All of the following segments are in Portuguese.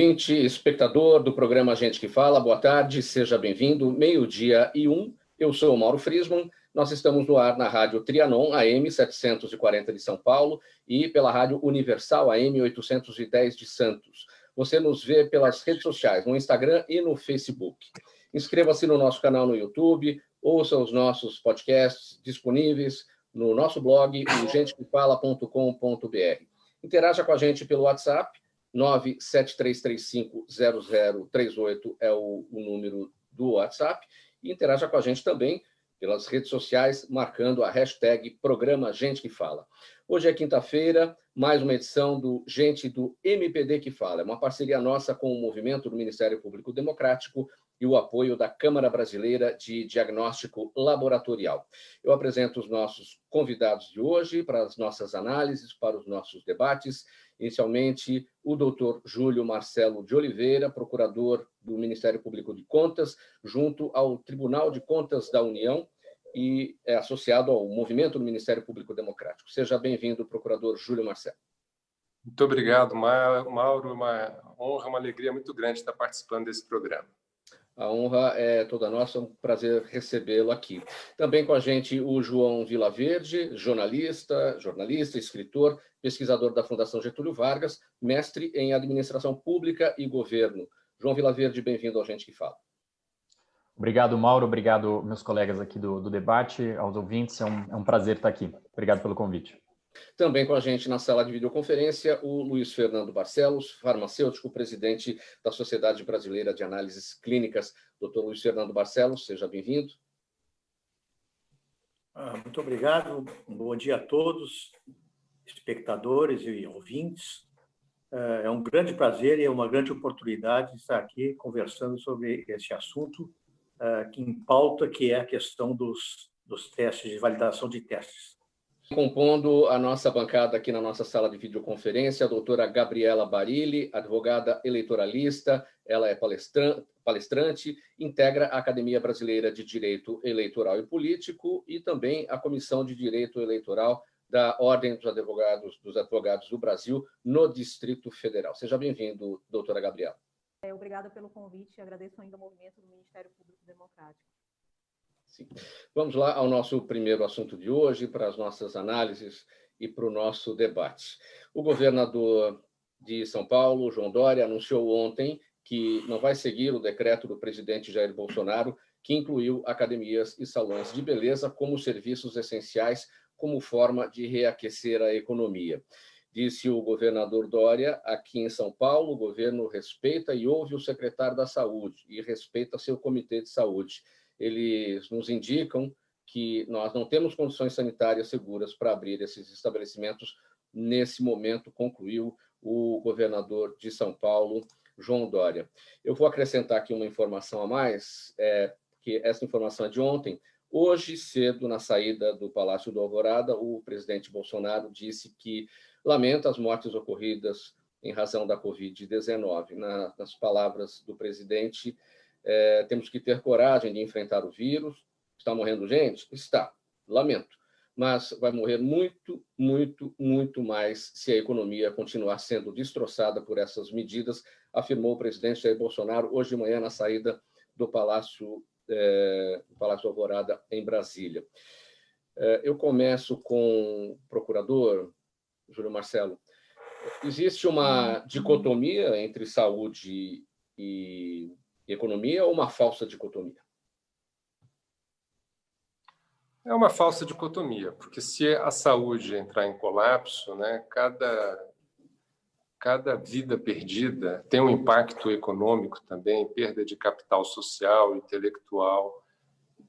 ouvinte, espectador do programa Gente que Fala, boa tarde, seja bem-vindo, 12:01, eu sou o Mauro Friesman, nós estamos no ar na Rádio Trianon, AM 740 de São Paulo, e pela Rádio Universal, AM 810 de Santos. Você nos vê pelas redes sociais, no Instagram e no Facebook. Inscreva-se no nosso canal no YouTube, ouça os nossos podcasts disponíveis no nosso blog, o gentequefala.com.br. Interaja com a gente pelo WhatsApp, 973350038 é o número do WhatsApp, e interaja com a gente também pelas redes sociais, marcando a hashtag Programa Gente que Fala. Hoje é quinta-feira, mais uma edição do Gente do MPD que Fala. É uma parceria nossa com o movimento do Ministério Público Democrático e o apoio da Câmara Brasileira de Diagnóstico Laboratorial. Eu apresento os nossos convidados de hoje para as nossas análises, para os nossos debates. Inicialmente, o doutor Júlio Marcelo de Oliveira, procurador do Ministério Público de Contas, junto ao Tribunal de Contas da União e é associado ao movimento do Ministério Público Democrático. Seja bem-vindo, procurador Júlio Marcelo. Muito obrigado, Mauro. Uma honra, uma alegria muito grande estar participando desse programa. A honra é toda nossa, é um prazer recebê-lo aqui. Também com a gente o João Vilaverde, jornalista, escritor, pesquisador da Fundação Getúlio Vargas, mestre em Administração Pública e Governo. João Vilaverde, bem-vindo ao Gente que Fala. Obrigado, Mauro. Obrigado, meus colegas aqui do debate, aos ouvintes. É um prazer estar aqui. Obrigado pelo convite. Também com a gente na sala de videoconferência, o Luiz Fernando Barcelos, farmacêutico, presidente da Sociedade Brasileira de Análises Clínicas. Doutor Luiz Fernando Barcelos, seja bem-vindo. Muito obrigado. Um bom dia a todos, espectadores e ouvintes. É um grande prazer e é uma grande oportunidade estar aqui conversando sobre esse assunto que em pauta, que é a questão dos testes, de validação de testes. Compondo a nossa bancada aqui na nossa sala de videoconferência, a doutora Gabriela Barilli, advogada eleitoralista, ela é palestrante, integra a Academia Brasileira de Direito Eleitoral e Político e também a Comissão de Direito Eleitoral da Ordem dos Advogados do Brasil no Distrito Federal. Seja bem-vindo, doutora Gabriela. Obrigada pelo convite e agradeço ainda ao movimento do Ministério Público Democrático. Sim. Vamos lá ao nosso primeiro assunto de hoje, para as nossas análises e para o nosso debate. O governador de São Paulo, João Dória, anunciou ontem que não vai seguir o decreto do presidente Jair Bolsonaro, que incluiu academias e salões de beleza como serviços essenciais, como forma de reaquecer a economia. Disse o governador Dória, aqui em São Paulo, o governo respeita e ouve o secretário da Saúde e respeita seu comitê de saúde. Eles nos indicam que nós não temos condições sanitárias seguras para abrir esses estabelecimentos nesse momento, concluiu o governador de São Paulo, João Dória. Eu vou acrescentar aqui uma informação a mais, que essa informação é de ontem. Hoje, cedo, na saída do Palácio do Alvorada, o presidente Bolsonaro disse que lamenta as mortes ocorridas em razão da Covid-19. Nas palavras do presidente, temos que ter coragem de enfrentar o vírus. Está morrendo gente? Está. Lamento. Mas vai morrer muito, muito, muito mais se a economia continuar sendo destroçada por essas medidas, afirmou o presidente Jair Bolsonaro hoje de manhã na saída do Palácio Alvorada, em Brasília. Eu começo com o procurador, Júlio Marcelo. Existe uma dicotomia entre saúde e economia ou uma falsa dicotomia? É uma falsa dicotomia, porque se a saúde entrar em colapso, né, cada vida perdida tem um impacto econômico também, perda de capital social, intelectual,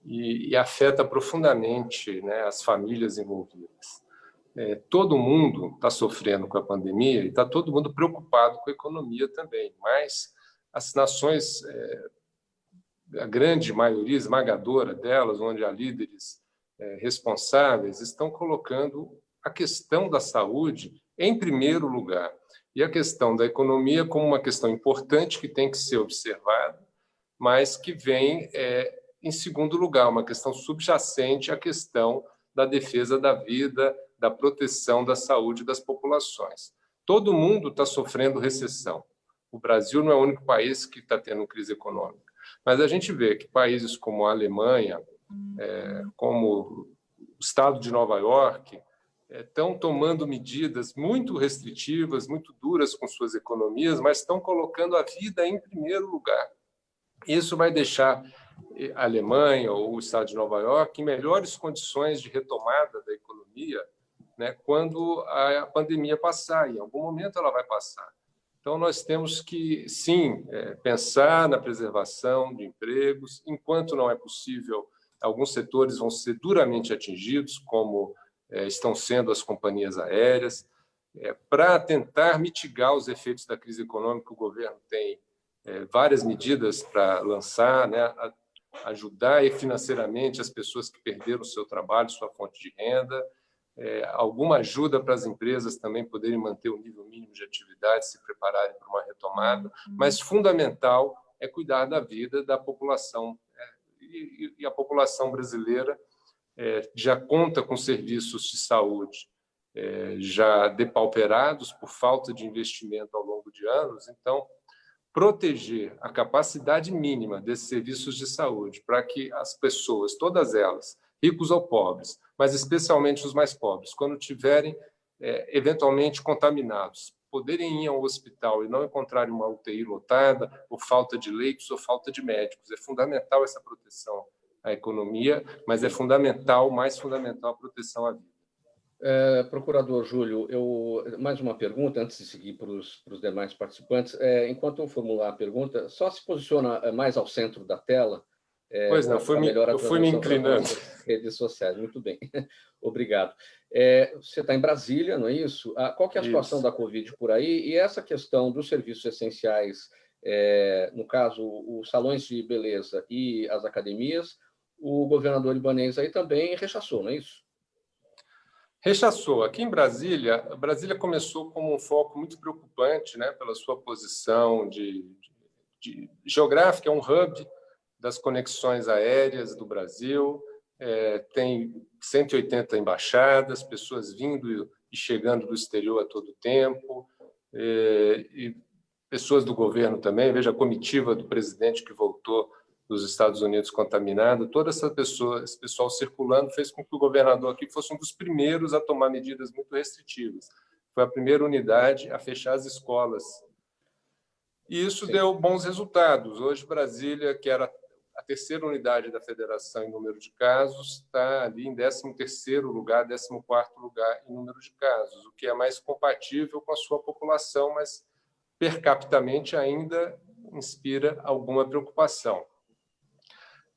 e afeta profundamente, né, as famílias envolvidas. Todo mundo está sofrendo com a pandemia e está todo mundo preocupado com a economia também, mas as nações, a grande maioria esmagadora delas, onde há líderes responsáveis, estão colocando a questão da saúde em primeiro lugar e a questão da economia como uma questão importante que tem que ser observada, mas que vem em segundo lugar, uma questão subjacente à questão da defesa da vida, da proteção da saúde das populações. Todo mundo está sofrendo recessão. O Brasil não é o único país que está tendo crise econômica, mas a gente vê que países como a Alemanha, como o estado de Nova York, estão tomando medidas muito restritivas, muito duras com suas economias, mas estão colocando a vida em primeiro lugar. Isso vai deixar a Alemanha ou o estado de Nova York em melhores condições de retomada da economia, né, quando a pandemia passar, e em algum momento ela vai passar. Então, nós temos que, sim, pensar na preservação de empregos. Enquanto não é possível, alguns setores vão ser duramente atingidos, como estão sendo as companhias aéreas. Para tentar mitigar os efeitos da crise econômica, o governo tem várias medidas para lançar, né, ajudar financeiramente as pessoas que perderam o seu trabalho, sua fonte de renda, alguma ajuda para as empresas também poderem manter o nível mínimo de atividade, se prepararem para uma retomada, mas fundamental é cuidar da vida da população. E a população brasileira já conta com serviços de saúde já depauperados por falta de investimento ao longo de anos. Então, proteger a capacidade mínima desses serviços de saúde para que as pessoas, todas elas, ricos ou pobres, mas especialmente os mais pobres, quando tiverem eventualmente contaminados, poderem ir ao hospital e não encontrarem uma UTI lotada por falta de leitos ou falta de médicos. É fundamental essa proteção à economia, mas é fundamental, mais fundamental, a proteção à vida. Procurador Júlio, mais uma pergunta antes de seguir para os demais participantes. Enquanto eu formular a pergunta, só se posiciona mais ao centro da tela. Pois não, eu fui me inclinando. Redes sociais, muito bem. Obrigado. Você está em Brasília, não é isso? Qual que é a situação da Covid por aí? E essa questão dos serviços essenciais, no caso, os salões de beleza e as academias, o governador libanês aí também rechaçou, não é isso? Rechaçou. Aqui em Brasília, Brasília começou como um foco muito preocupante, né, pela sua posição geográfica, é um hub das conexões aéreas do Brasil, tem 180 embaixadas, pessoas vindo e chegando do exterior a todo tempo, e pessoas do governo também, veja a comitiva do presidente que voltou dos Estados Unidos contaminado, toda esse pessoal circulando fez com que o governador aqui fosse um dos primeiros a tomar medidas muito restritivas. Foi a primeira unidade a fechar as escolas. E isso deu bons resultados. Hoje, Brasília, que era a terceira unidade da federação em número de casos, está ali em 13º lugar, 14º lugar em número de casos, o que é mais compatível com a sua população, mas per capitamente ainda inspira alguma preocupação.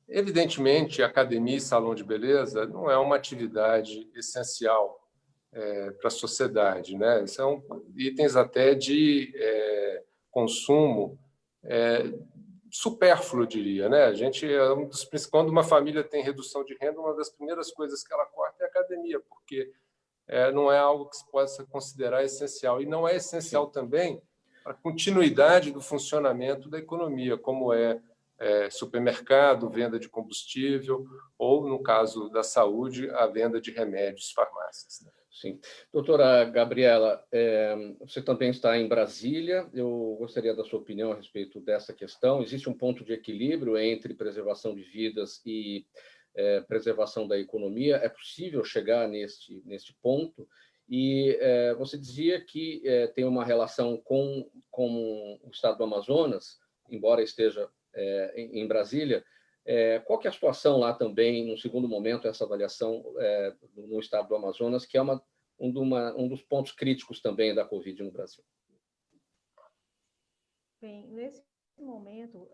Evidentemente, academia e salão de beleza não é uma atividade essencial para a sociedade, né? São itens até de consumo supérfluo, eu diria, né? A gente quando uma família tem redução de renda, uma das primeiras coisas que ela corta é a academia, porque não é algo que se possa considerar essencial, e não é essencial também para a continuidade do funcionamento da economia, como supermercado, venda de combustível, ou, no caso da saúde, a venda de remédios, farmácias. Sim. Doutora Gabriela, você também está em Brasília. Eu gostaria da sua opinião a respeito dessa questão. Existe um ponto de equilíbrio entre preservação de vidas e preservação da economia? É possível chegar neste ponto? E você dizia que tem uma relação com o estado do Amazonas, embora esteja em Brasília. Qual que é a situação lá também, no segundo momento, essa avaliação no estado do Amazonas, que é um dos pontos críticos também da Covid no Brasil? Bem, nesse momento,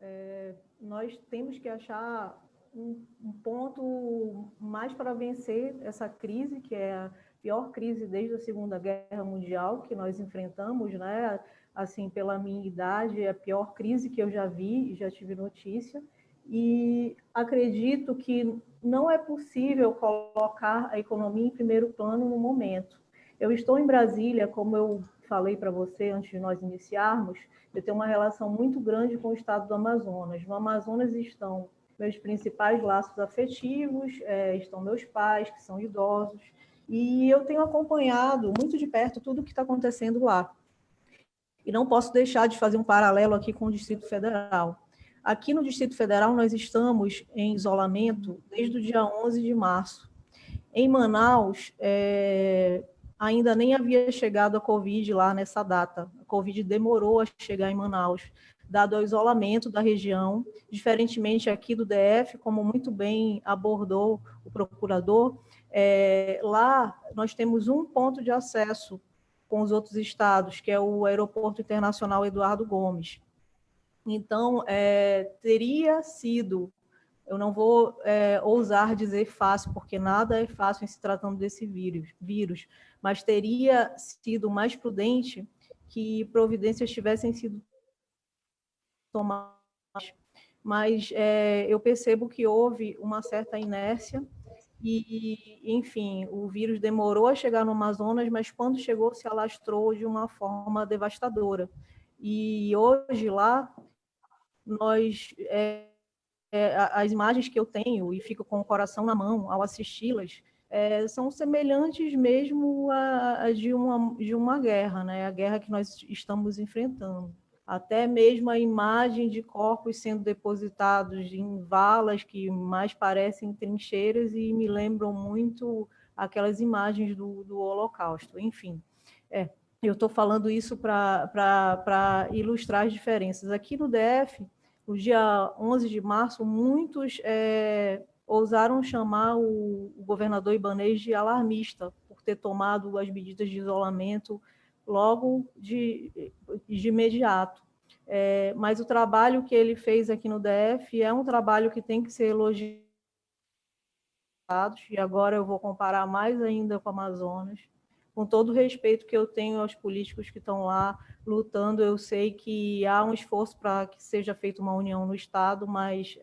nós temos que achar um ponto mais para vencer essa crise, que é a pior crise desde a Segunda Guerra Mundial que nós enfrentamos, né? Assim, pela minha idade, é a pior crise que eu já vi, já tive notícia, e acredito que não é possível colocar a economia em primeiro plano no momento. Eu estou em Brasília, como eu falei para você antes de nós iniciarmos, eu tenho uma relação muito grande com o estado do Amazonas. No Amazonas estão meus principais laços afetivos, estão meus pais, que são idosos, e eu tenho acompanhado muito de perto tudo o que está acontecendo lá. E não posso deixar de fazer um paralelo aqui com o Distrito Federal. Aqui no Distrito Federal, nós estamos em isolamento desde o dia 11 de março. Em Manaus, ainda nem havia chegado a Covid lá nessa data. A Covid demorou a chegar em Manaus, dado o isolamento da região, diferentemente aqui do DF, como muito bem abordou o procurador, lá nós temos um ponto de acesso com os outros estados, que é o Aeroporto Internacional Eduardo Gomes. Então, teria sido, eu não vou ousar dizer fácil, porque nada é fácil em se tratando desse vírus, mas teria sido mais prudente que providências tivessem sido tomadas. Mas eu percebo que houve uma certa inércia e, enfim, o vírus demorou a chegar no Amazonas, mas quando chegou se alastrou de uma forma devastadora. E hoje lá, as imagens que eu tenho, e fico com o coração na mão ao assisti-las, são semelhantes mesmo a de uma guerra, né? A guerra que nós estamos enfrentando. Até mesmo a imagem de corpos sendo depositados em valas que mais parecem trincheiras e me lembram muito aquelas imagens do Holocausto. Enfim, eu estou falando isso para ilustrar as diferenças. Aqui no DF, no dia 11 de março, muitos ousaram chamar o governador Ibanez de alarmista, por ter tomado as medidas de isolamento logo de imediato. Mas o trabalho que ele fez aqui no DF é um trabalho que tem que ser elogiado, e agora eu vou comparar mais ainda com o Amazonas. Com todo o respeito que eu tenho aos políticos que estão lá lutando, eu sei que há um esforço para que seja feita uma união no Estado, mas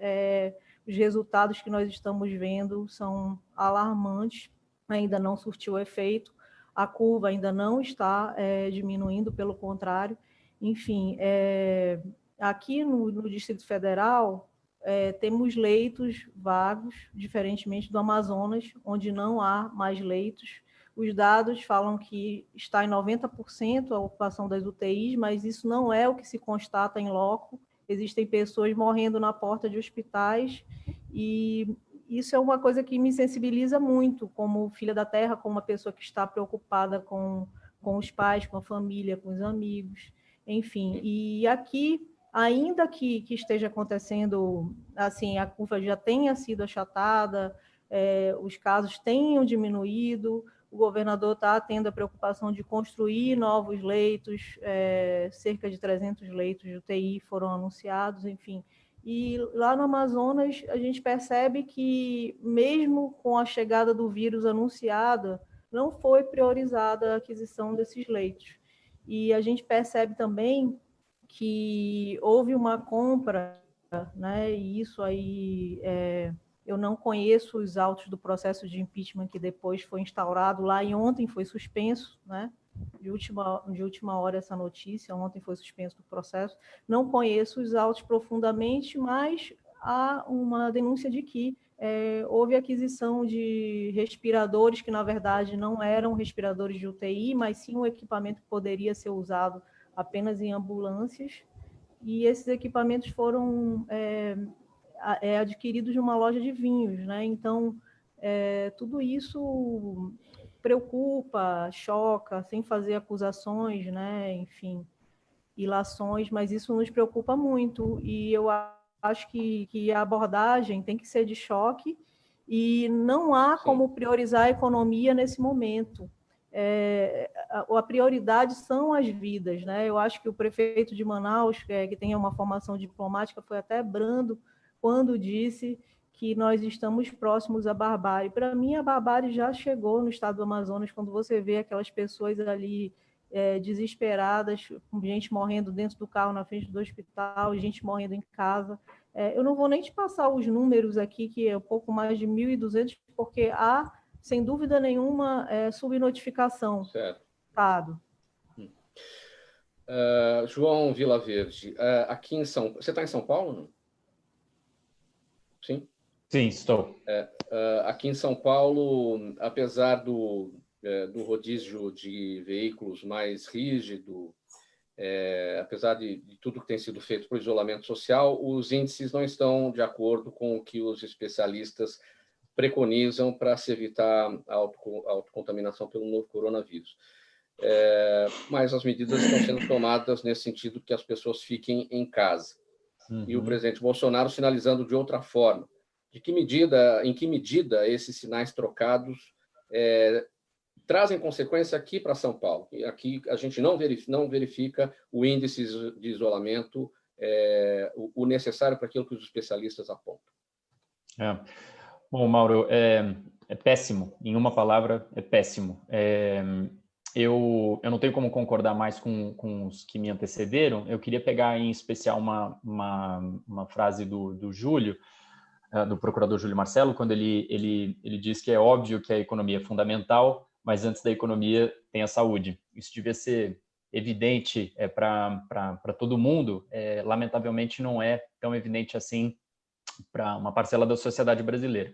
os resultados que nós estamos vendo são alarmantes, ainda não surtiu efeito, a curva ainda não está diminuindo, pelo contrário. Enfim, aqui no Distrito Federal, temos leitos vagos, diferentemente do Amazonas, onde não há mais leitos. Os dados falam que está em 90% a ocupação das UTIs, mas isso não é o que se constata em loco. Existem pessoas morrendo na porta de hospitais e isso é uma coisa que me sensibiliza muito, como filha da terra, como uma pessoa que está preocupada com os pais, com a família, com os amigos, enfim. E aqui, ainda que esteja acontecendo, assim, a curva já tenha sido achatada, os casos tenham diminuído, o governador está tendo a preocupação de construir novos leitos, cerca de 300 leitos de UTI foram anunciados, enfim. E lá no Amazonas, a gente percebe que, mesmo com a chegada do vírus anunciada, não foi priorizada a aquisição desses leitos. E a gente percebe também que houve uma compra, né, e isso aí... eu não conheço os autos do processo de impeachment que depois foi instaurado lá e ontem foi suspenso, né? De última hora essa notícia, ontem foi suspenso do processo. Não conheço os autos profundamente, mas há uma denúncia de que houve aquisição de respiradores que, na verdade, não eram respiradores de UTI, mas sim um equipamento que poderia ser usado apenas em ambulâncias, e esses equipamentos foram adquiridos de uma loja de vinhos, né? Então, tudo isso preocupa, choca, sem fazer acusações, né? Enfim, ilações, mas isso nos preocupa muito, e eu acho que a abordagem tem que ser de choque, e não há como priorizar a economia nesse momento. A prioridade são as vidas, né? Eu acho que o prefeito de Manaus, que tem uma formação diplomática, foi até brando quando disse que nós estamos próximos à barbárie. Para mim, a barbárie já chegou no estado do Amazonas, quando você vê aquelas pessoas ali desesperadas, com gente morrendo dentro do carro na frente do hospital, gente morrendo em casa. Eu não vou nem te passar os números aqui, que é um pouco mais de 1.200, porque há, sem dúvida nenhuma, subnotificação. Certo. Estado. João Vilaverde, aqui em você está em São Paulo, não? Sim? Sim, estou. Aqui em São Paulo, apesar do rodízio de veículos mais rígido, apesar de tudo que tem sido feito para o isolamento social, os índices não estão de acordo com o que os especialistas preconizam para se evitar a autocontaminação pelo novo coronavírus. Mas as medidas estão sendo tomadas nesse sentido que as pessoas fiquem em casa. E o presidente Bolsonaro sinalizando de outra forma. Em que medida esses sinais trocados trazem consequência aqui para São Paulo? Aqui a gente não verifica o índice de isolamento, o necessário para aquilo que os especialistas apontam. Bom, Mauro, é péssimo. Em uma palavra, é péssimo. Eu não tenho como concordar mais com os que me antecederam. Eu queria pegar em especial uma frase do Júlio, do procurador Júlio Marcelo, quando ele diz que é óbvio que a economia é fundamental, mas antes da economia tem a saúde. Isso devia ser evidente para todo mundo. Lamentavelmente não é tão evidente assim para uma parcela da sociedade brasileira.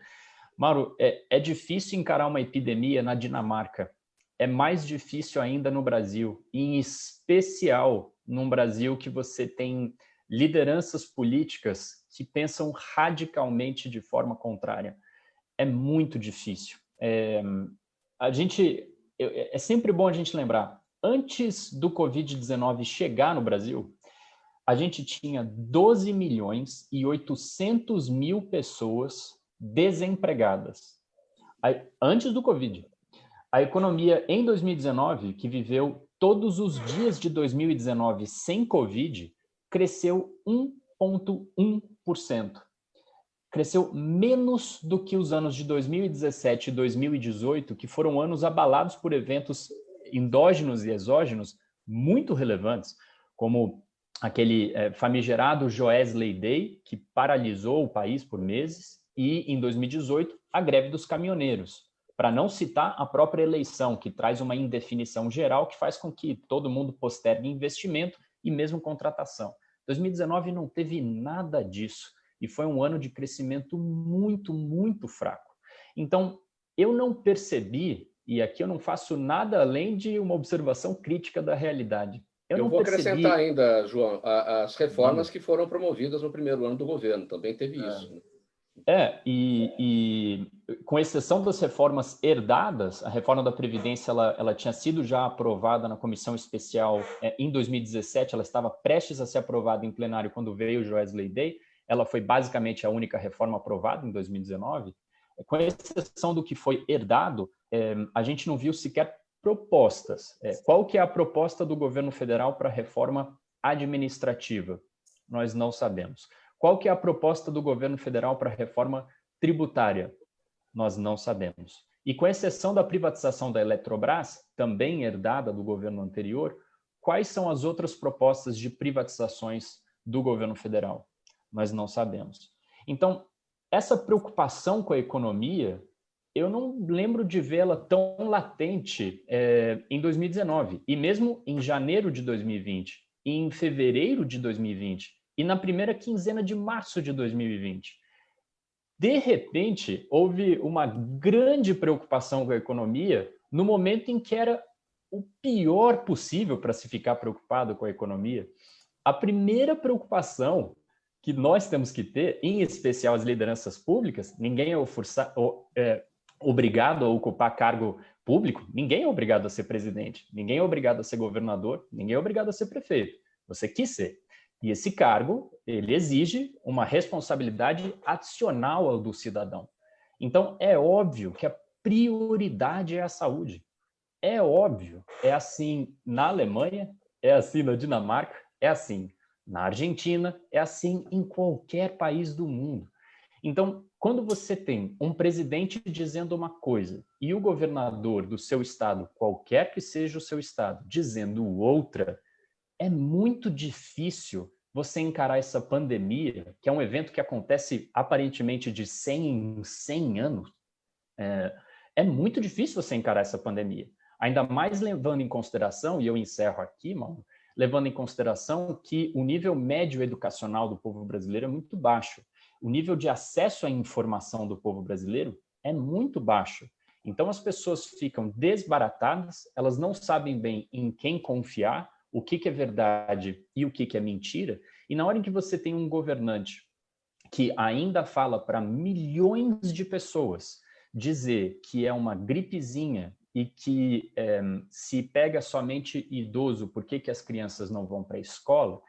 Mauro, é difícil encarar uma epidemia na Dinamarca. É mais difícil ainda no Brasil, em especial num Brasil que você tem lideranças políticas que pensam radicalmente de forma contrária. É muito difícil. É sempre bom a gente lembrar, antes do Covid-19 chegar no Brasil, a gente tinha 12.800.000 pessoas desempregadas. Antes do Covid. A economia em 2019, que viveu todos os dias de 2019 sem Covid, cresceu 1,1%. Cresceu menos do que os anos de 2017 e 2018, que foram anos abalados por eventos endógenos e exógenos muito relevantes, como aquele famigerado Joesley Day, que paralisou o país por meses, e, em 2018, a greve dos caminhoneiros, para não citar a própria eleição, que traz uma indefinição geral que faz com que todo mundo postergue investimento e mesmo contratação. 2019 não teve nada disso, e foi um ano de crescimento muito, muito fraco. Então, eu não percebi, e aqui eu não faço nada além de uma observação crítica da realidade. Eu vou acrescentar ainda, João, as reformas que foram promovidas no primeiro ano do governo, também teve isso. Né? E com exceção das reformas herdadas, a reforma da Previdência ela tinha sido já aprovada na comissão especial em 2017, ela estava prestes a ser aprovada em plenário quando veio o Joesley Day, ela foi basicamente a única reforma aprovada em 2019. Com exceção do que foi herdado, a gente não viu sequer propostas. Qual que é a proposta do governo federal para a reforma administrativa? Nós não sabemos. Qual que é a proposta do governo federal para a reforma tributária? Nós não sabemos. E com exceção da privatização da Eletrobras, também herdada do governo anterior, quais são as outras propostas de privatizações do governo federal? Nós não sabemos. Então, essa preocupação com a economia, eu não lembro de vê-la tão latente em 2019, e mesmo em janeiro de 2020, e em fevereiro de 2020, e na primeira quinzena de março de 2020. De repente, houve uma grande preocupação com a economia no momento em que era o pior possível para se ficar preocupado com a economia. A primeira preocupação que nós temos que ter, em especial as lideranças públicas, ninguém é obrigado a ocupar cargo público, ninguém é obrigado a ser presidente, ninguém é obrigado a ser governador, ninguém é obrigado a ser prefeito. Você quis ser. E esse cargo, ele exige uma responsabilidade adicional ao do cidadão. Então, é óbvio que a prioridade é a saúde. É óbvio. É assim na Alemanha, é assim na Dinamarca, é assim na Argentina, é assim em qualquer país do mundo. Então, quando você tem um presidente dizendo uma coisa e o governador do seu estado, qualquer que seja o seu estado, dizendo outra, é muito difícil você encarar essa pandemia, que é um evento que acontece aparentemente de 100 em 100 anos. É muito difícil você encarar essa pandemia. Ainda mais levando em consideração, e eu encerro aqui, mano, levando em consideração que o nível médio educacional do povo brasileiro é muito baixo. O nível de acesso à informação do povo brasileiro é muito baixo. Então, as pessoas ficam desbaratadas, elas não sabem bem em quem confiar, o que é verdade e o que é mentira. E na hora em que você tem um governante que ainda fala para milhões de pessoas dizer que é uma gripezinha e que se pega somente idoso, por que as crianças não vão para a escola?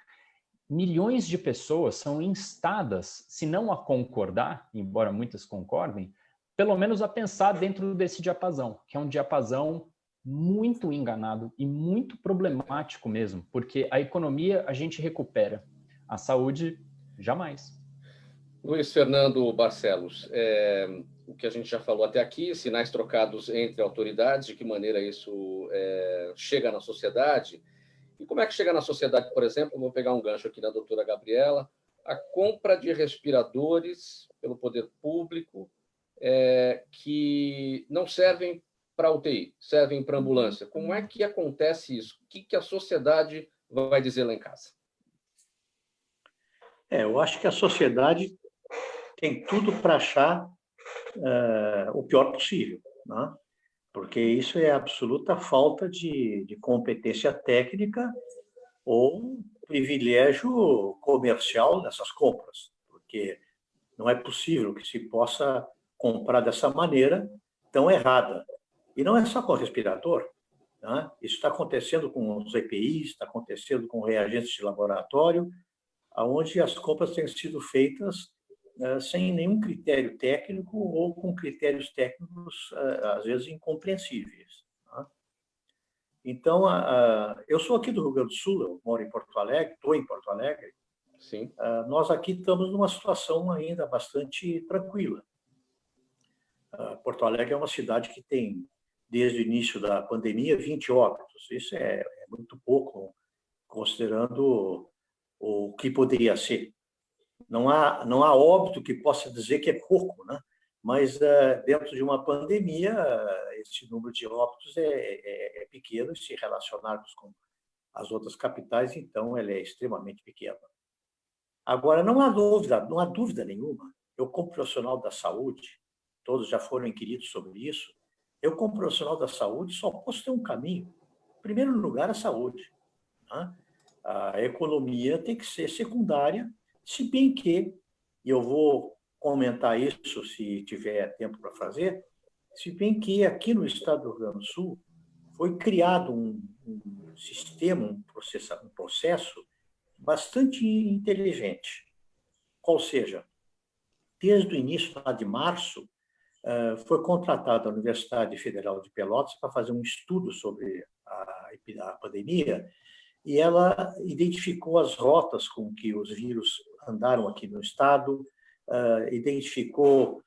Milhões de pessoas são instadas, se não a concordar, embora muitas concordem, pelo menos a pensar dentro desse diapasão, que é um diapasão muito enganado e muito problemático mesmo, porque a economia a gente recupera, a saúde jamais. Luiz Fernando Barcelos, o que a gente já falou até aqui, sinais trocados entre autoridades, de que maneira isso chega na sociedade. E como é que chega na sociedade, por exemplo, vou pegar um gancho aqui da doutora Gabriela, a compra de respiradores pelo poder público que não servem para UTI, servem para ambulância. Como é que acontece isso? O que a sociedade vai dizer lá em casa? Eu acho que a sociedade tem tudo para achar o pior possível, né? Porque isso é absoluta falta de competência técnica ou privilégio comercial nessas compras, porque não é possível que se possa comprar dessa maneira tão errada. E não é só com respirador, né? Isso está acontecendo com os EPIs, está acontecendo com reagentes de laboratório, onde as compras têm sido feitas sem nenhum critério técnico ou com critérios técnicos, às vezes, incompreensíveis. Tá? Então, eu sou aqui do Rio Grande do Sul, eu moro em Porto Alegre, estou em Porto Alegre. Sim. Nós aqui estamos numa situação ainda bastante tranquila. Porto Alegre é uma cidade que tem, desde o início da pandemia, 20 óbitos. Isso é muito pouco, considerando o que poderia ser. Não há óbito que possa dizer que é pouco, né? Mas dentro de uma pandemia, esse número de óbitos é pequeno, e se relacionarmos com as outras capitais, então ele é extremamente pequeno. Agora, não há dúvida nenhuma, eu como profissional da saúde, todos já foram inquiridos sobre isso, eu como profissional da saúde só posso ter um caminho. Em primeiro lugar, a saúde, né? A economia tem que ser secundária, se bem que, e eu vou comentar isso se tiver tempo para fazer, se bem que aqui no estado do Rio Grande do Sul foi criado um sistema, um processo bastante inteligente. Qual seja, desde o início lá de março, foi contratada a Universidade Federal de Pelotas para fazer um estudo sobre a pandemia, e ela identificou as rotas com que os vírus andaram aqui no estado, identificou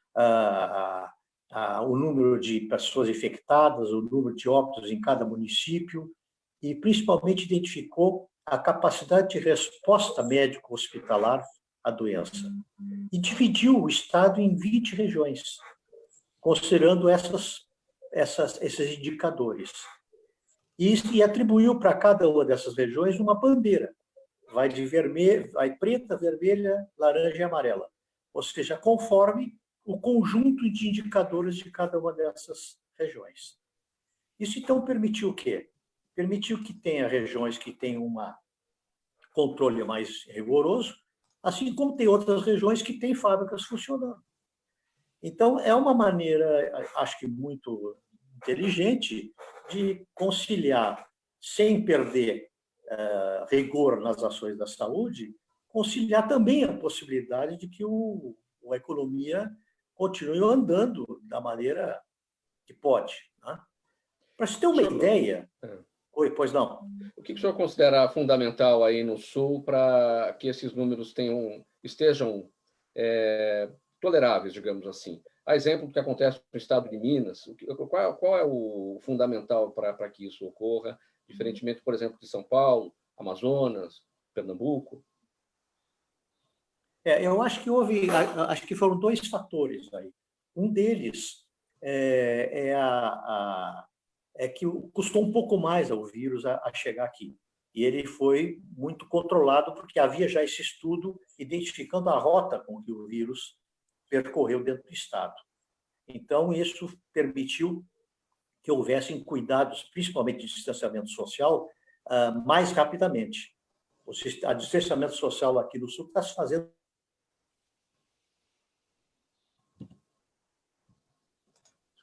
o número de pessoas infectadas, o número de óbitos em cada município, e principalmente identificou a capacidade de resposta médico-hospitalar à doença. E dividiu o estado em 20 regiões, considerando esses indicadores. E atribuiu para cada uma dessas regiões uma bandeira. Vai preta, vermelha, laranja e amarela. Ou seja, conforme o conjunto de indicadores de cada uma dessas regiões. Isso, então, permitiu o quê? Permitiu que tenha regiões que tenham um controle mais rigoroso, assim como tem outras regiões que têm fábricas funcionando. Então, é uma maneira, acho que muito inteligente, de conciliar, sem perder rigor nas ações da saúde, conciliar também a possibilidade de que a economia continue andando da maneira que pode. Né? Para se ter uma ideia... Oi, pois não. O que o senhor considera fundamental aí no Sul para que esses números estejam toleráveis, digamos assim? A exemplo do que acontece no estado de Minas, qual é o fundamental para que isso ocorra, diferentemente, por exemplo, de São Paulo, Amazonas, Pernambuco? Eu acho que acho que foram dois fatores aí. Um deles é que custou um pouco mais ao vírus a chegar aqui. E ele foi muito controlado porque havia já esse estudo identificando a rota com que o vírus percorreu dentro do estado. Então, isso permitiu que houvessem cuidados, principalmente de distanciamento social, mais rapidamente. O distanciamento social aqui no Sul está se fazendo.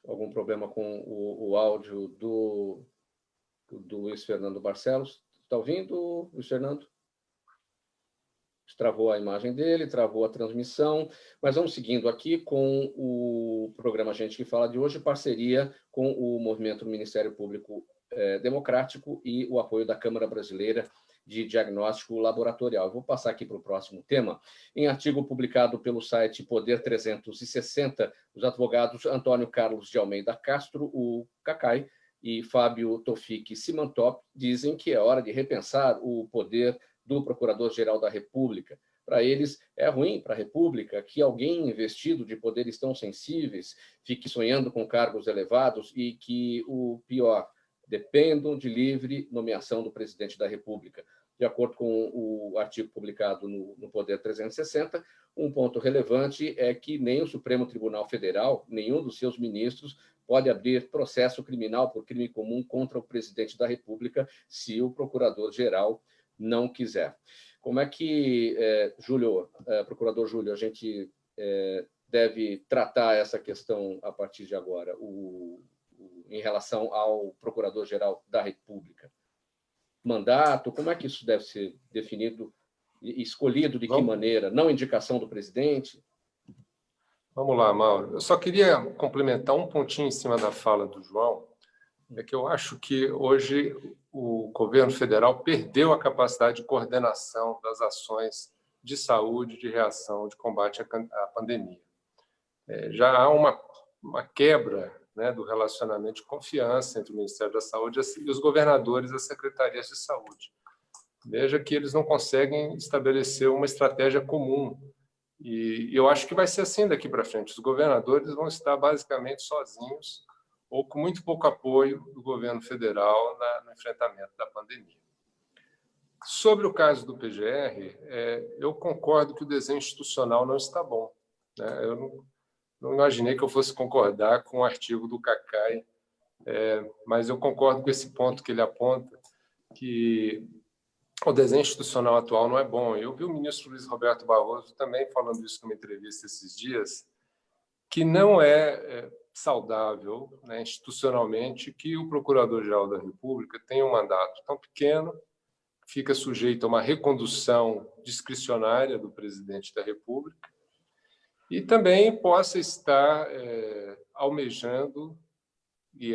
Algum problema com o áudio do Luiz Fernando Barcelos? Está ouvindo, Luiz Fernando? Travou a imagem dele, travou a transmissão, mas vamos seguindo aqui com o programa Gente que Fala de hoje, parceria com o Movimento do Ministério Público Democrático e o apoio da Câmara Brasileira de Diagnóstico Laboratorial. Eu vou passar aqui para o próximo tema. Em artigo publicado pelo site Poder 360, os advogados Antônio Carlos de Almeida Castro, o Cacai, e Fábio Tofik Simantop dizem que é hora de repensar o poder do Procurador-Geral da República. Para eles, é ruim para a República que alguém investido de poderes tão sensíveis fique sonhando com cargos elevados e que, o pior, dependam de livre nomeação do presidente da República. De acordo com o artigo publicado no Poder 360, um ponto relevante é que nem o Supremo Tribunal Federal, nenhum dos seus ministros, pode abrir processo criminal por crime comum contra o presidente da República se o procurador-geral não quiser. Como é que, procurador Júlio, a gente deve tratar essa questão a partir de agora, em relação ao procurador-geral da República? Mandato, como é que isso deve ser definido e escolhido de que maneira? Não indicação do presidente? Vamos lá, Mauro. Eu só queria complementar um pontinho em cima da fala do João, é que eu acho que hoje o governo federal perdeu a capacidade de coordenação das ações de saúde, de reação, de combate à pandemia. Já há uma quebra, né, do relacionamento de confiança entre o Ministério da Saúde e os governadores e as secretarias de saúde. Veja que eles não conseguem estabelecer uma estratégia comum. E eu acho que vai ser assim daqui para frente. Os governadores vão estar basicamente sozinhos ou com muito pouco apoio do governo federal no enfrentamento da pandemia. Sobre o caso do PGR, eu concordo que o desenho institucional não está bom, né? Eu não imaginei que eu fosse concordar com o artigo do Cacai, mas eu concordo com esse ponto que ele aponta, que o desenho institucional atual não é bom. Eu vi o ministro Luiz Roberto Barroso também falando isso numa entrevista esses dias, que não é saudável, né, institucionalmente, que o Procurador-Geral da República tenha um mandato tão pequeno, fica sujeito a uma recondução discricionária do presidente da República e também possa estar almejando, e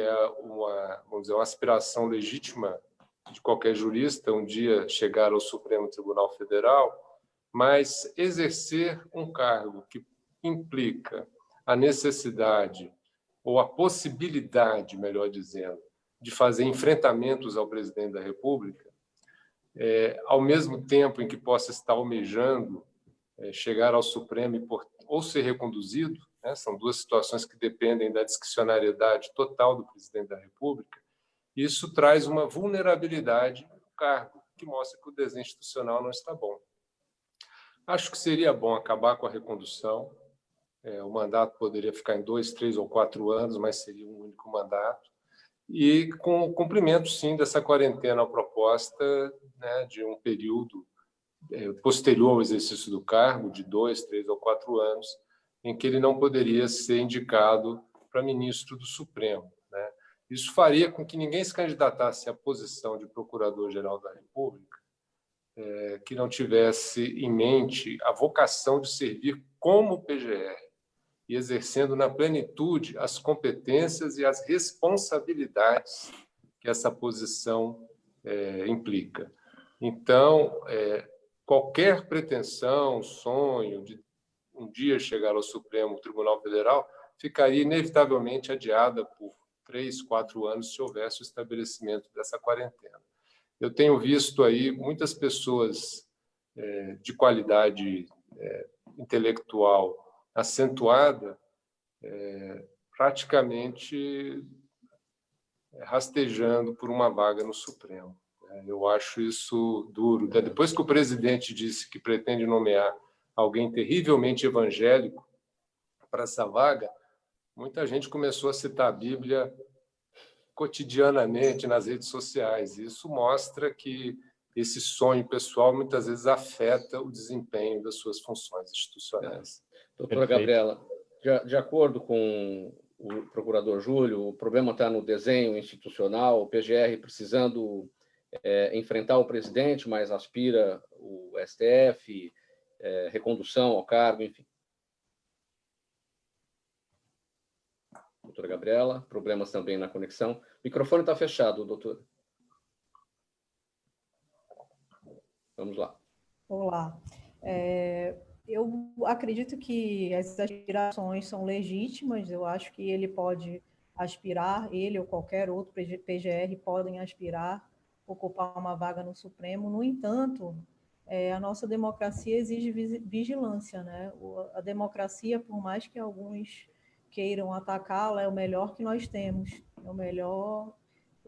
vamos dizer, uma aspiração legítima de qualquer jurista, um dia chegar ao Supremo Tribunal Federal, mas exercer um cargo que implica a necessidade ou a possibilidade, melhor dizendo, de fazer enfrentamentos ao presidente da República, ao mesmo tempo em que possa estar almejando chegar ao Supremo ou ser reconduzido, né? São duas situações que dependem da discricionariedade total do presidente da República. Isso traz uma vulnerabilidade no cargo, que mostra que o desenho institucional não está bom. Acho que seria bom acabar com a recondução. O mandato poderia ficar em 2, 3 ou 4 anos, mas seria um único mandato. E com o cumprimento, sim, dessa quarentena proposta, né, de um período posterior ao exercício do cargo, de 2, 3 ou 4 anos, em que ele não poderia ser indicado para ministro do Supremo, né? Isso faria com que ninguém se candidatasse à posição de Procurador-Geral da República que não tivesse em mente a vocação de servir como PGR e exercendo na plenitude as competências e as responsabilidades que essa posição implica. Então, qualquer pretensão, sonho de um dia chegar ao Supremo Tribunal Federal ficaria inevitavelmente adiada por 3, 4 anos se houvesse o estabelecimento dessa quarentena. Eu tenho visto aí muitas pessoas de qualidade intelectual acentuada praticamente rastejando por uma vaga no Supremo. Eu acho isso duro. Depois que o presidente disse que pretende nomear alguém terrivelmente evangélico para essa vaga, muita gente começou a citar a Bíblia cotidianamente nas redes sociais. Isso mostra que esse sonho pessoal muitas vezes afeta o desempenho das suas funções institucionais. Doutora Gabriela, de acordo com o procurador Júlio, o problema está no desenho institucional, o PGR precisando enfrentar o presidente, mas aspira o STF, recondução ao cargo, enfim. Doutora Gabriela, problemas também na conexão. O microfone está fechado, doutora. Vamos lá. Olá. Eu acredito que as aspirações são legítimas, eu acho que ele pode aspirar, ele ou qualquer outro PGR podem aspirar, ocupar uma vaga no Supremo. No entanto, a nossa democracia exige vigilância, né? A democracia, por mais que alguns queiram atacá-la, é o melhor que nós temos, é o melhor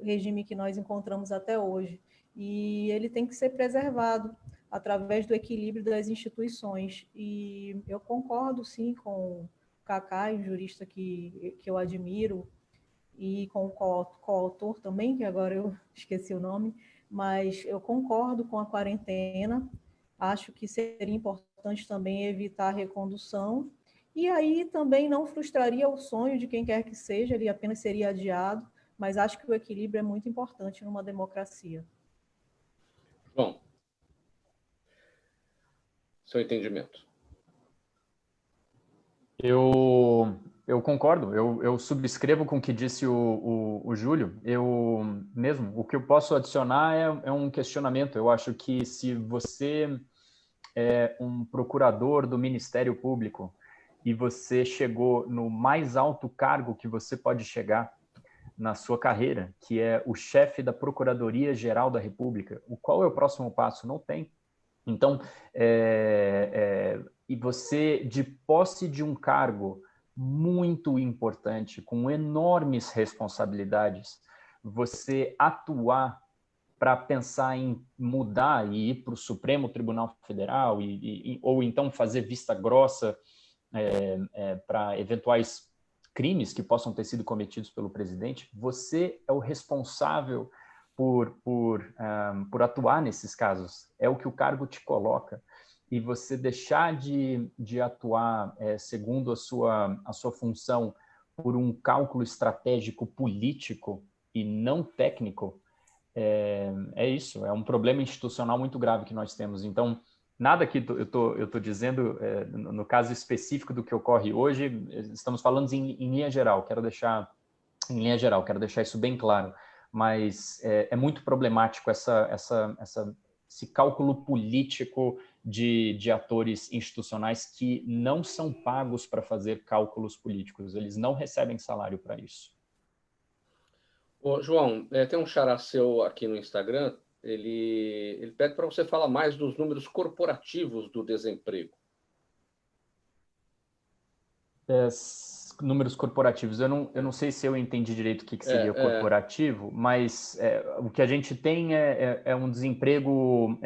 regime que nós encontramos até hoje. E ele tem que ser preservado através do equilíbrio das instituições. E eu concordo, sim, com o Cacá, um jurista que eu admiro, e com o coautor também, que agora eu esqueci o nome, mas eu concordo com a quarentena, acho que seria importante também evitar a recondução, e aí também não frustraria o sonho de quem quer que seja, ele apenas seria adiado, mas acho que o equilíbrio é muito importante numa democracia. Bom, seu entendimento. Eu concordo, eu subscrevo com o que disse o Júlio. O que eu posso adicionar é um questionamento. Eu acho que se você é um procurador do Ministério Público e você chegou no mais alto cargo que você pode chegar na sua carreira, que é o chefe da Procuradoria-Geral da República, qual é o próximo passo? Não tem. Então, e você, de posse de um cargo muito importante, com enormes responsabilidades, você atuar para pensar em mudar e ir para o Supremo Tribunal Federal, ou então fazer vista grossa para eventuais crimes que possam ter sido cometidos pelo presidente, você é o responsável por atuar nesses casos. É o que o cargo te coloca. E você deixar de atuar segundo a sua função por um cálculo estratégico político e não técnico, isso. É um problema institucional muito grave que nós temos. Então, nada que eu tô dizendo, no caso específico do que ocorre hoje, estamos falando em linha geral, quero deixar isso bem claro, mas é muito problemático esse cálculo político de atores institucionais que não são pagos para fazer cálculos políticos, eles não recebem salário para isso. Ô, João, tem um xará seu aqui no Instagram, ele pede para você falar mais dos números corporativos do desemprego. Números corporativos, eu não sei se eu entendi direito o que seria corporativo, mas o que a gente tem é um desemprego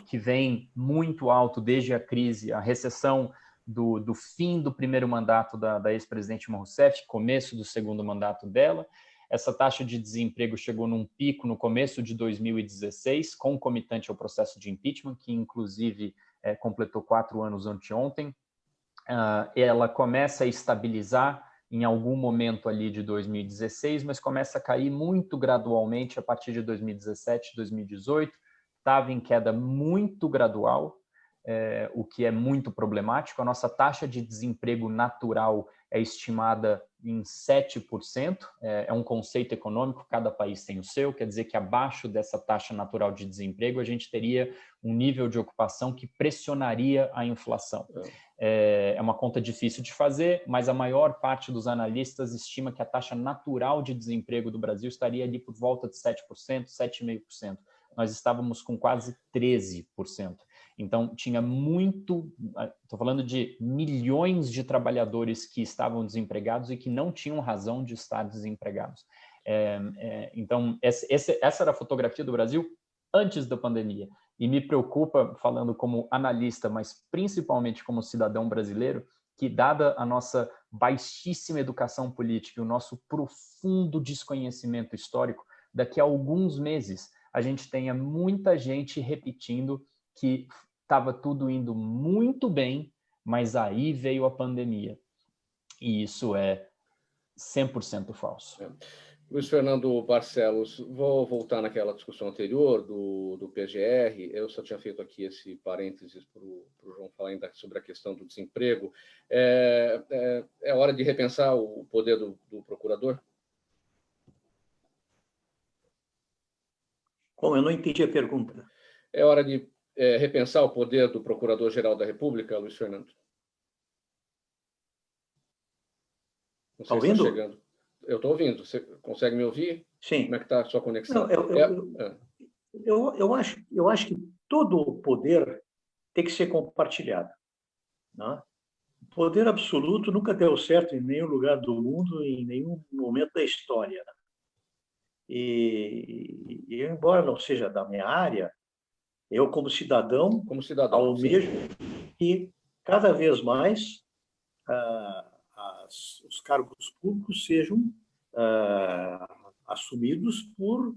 que vem muito alto desde a crise, a recessão do fim do primeiro mandato da ex-presidente Dilma Rousseff, começo do segundo mandato dela. Essa taxa de desemprego chegou num pico no começo de 2016, concomitante ao processo de impeachment, que inclusive completou 4 anos anteontem. Ela começa a estabilizar em algum momento ali de 2016, mas começa a cair muito gradualmente a partir de 2017, 2018. Estava em queda muito gradual, o que é muito problemático. A nossa taxa de desemprego natural é estimada em 7%, é um conceito econômico, cada país tem o seu, quer dizer que abaixo dessa taxa natural de desemprego a gente teria um nível de ocupação que pressionaria a inflação. É uma conta difícil de fazer, mas a maior parte dos analistas estima que a taxa natural de desemprego do Brasil estaria ali por volta de 7%, 7,5%. Nós estávamos com quase 13%. Então, tinha estou falando de milhões de trabalhadores que estavam desempregados e que não tinham razão de estar desempregados. Então, essa era a fotografia do Brasil antes da pandemia. E me preocupa, falando como analista, mas principalmente como cidadão brasileiro, que, dada a nossa baixíssima educação política e o nosso profundo desconhecimento histórico, daqui a alguns meses a gente tenha muita gente repetindo que estava tudo indo muito bem, mas aí veio a pandemia. E isso é 100% falso. Luiz Fernando Barcelos, vou voltar naquela discussão anterior do PGR. Eu só tinha feito aqui esse parênteses para o João falar ainda sobre a questão do desemprego. É hora de repensar o poder do procurador? Como? Eu não entendi a pergunta. É hora de repensar o poder do Procurador-Geral da República, Luiz Fernando? Está ouvindo? Está chegando. Eu estou ouvindo. Você consegue me ouvir? Sim. Como é que está a sua conexão? Não, eu acho que todo o poder tem que ser compartilhado, né? O poder absoluto nunca deu certo em nenhum lugar do mundo, em nenhum momento da história. E embora não seja da minha área, eu, como cidadão almejo que cada vez mais os cargos públicos sejam assumidos por